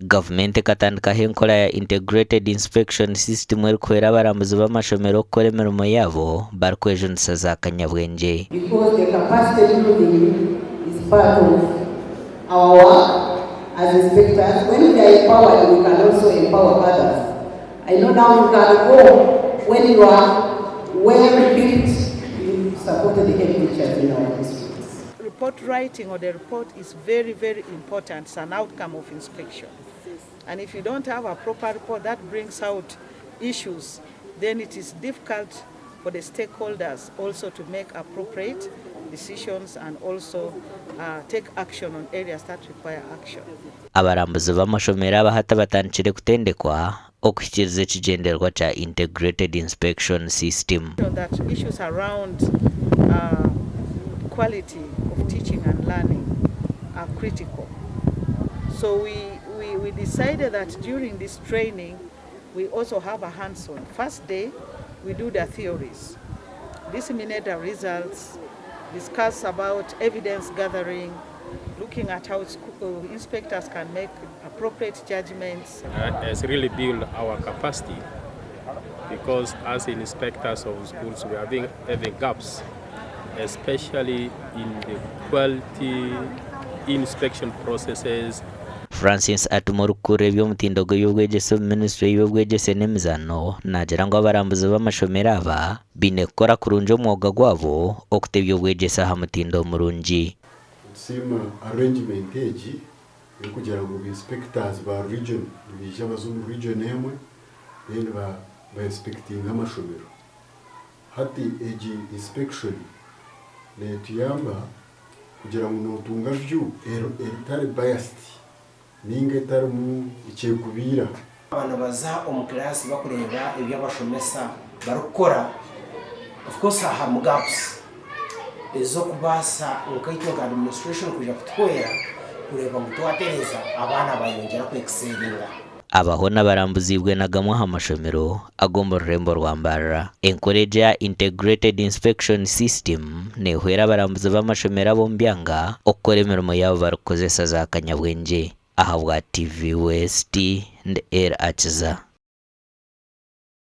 Government katandika henkola ya integrated inspection system erikwera abarambuzi b'amashomero okukora emirimo yabo barikwejunisa za kanyabwenge. Because the capacity building is part of our work as inspectors. When we are empowered, we can also empower others. I know now you can go when you are well equipped. You supported the head teachers in our districts. Report writing or the report is very, very important. It's an outcome of inspection. And if you don't have a proper report that brings out issues, then it is difficult for the stakeholders also to make appropriate decisions and also take action on areas that require action. Abarambuzi b'amashomero abahata batandikire kutendekwa okushyikiriza ekigendererwa kya integrated inspection system. That issues around quality of teaching and learning are critical. So we decided that during this training we also have a hands-on. First day we do the theories, disseminate the results, discuss about evidence gathering, looking at how inspectors can make appropriate judgments. It's really built our capacity, because as inspectors of schools we are having gaps, especially in the quality inspection processes. Francis atumurukure by'omutindo gw'ebyobwegyese mu Ministry y'ebyobwegyese n'emizano nagira ngu abarambuzi b'amashomero aba binekora kurungi omwuga gwabo okuta ebyobwegyese aha mutindo omurungi. Sima arrangement egi kugira ngo inspectors ba region bija bazungu region emwe then ba inspecting amashomero. Hati egi inspection ne tuyamba kugira ngo notunga view etari biased ninga etari mu icyekubira. Abana baza omu class bakureba ebyabashomesa barukora, of course aha mu gaps ezo kubasa ukaitwa administration kuja kutwera kureba ngo twatereza abana bayongera ku excellinga. Abaho n'abarambuzibwe nagamwa amashomero agomba rurembo rwa Mbarara. Encourage ya integrated inspection system nehwera abarambuzi b'amashomero abombyanga okukora emirimo yabo barukozesa za kanyabwenge. Aha bwa TV West and Air Achiza.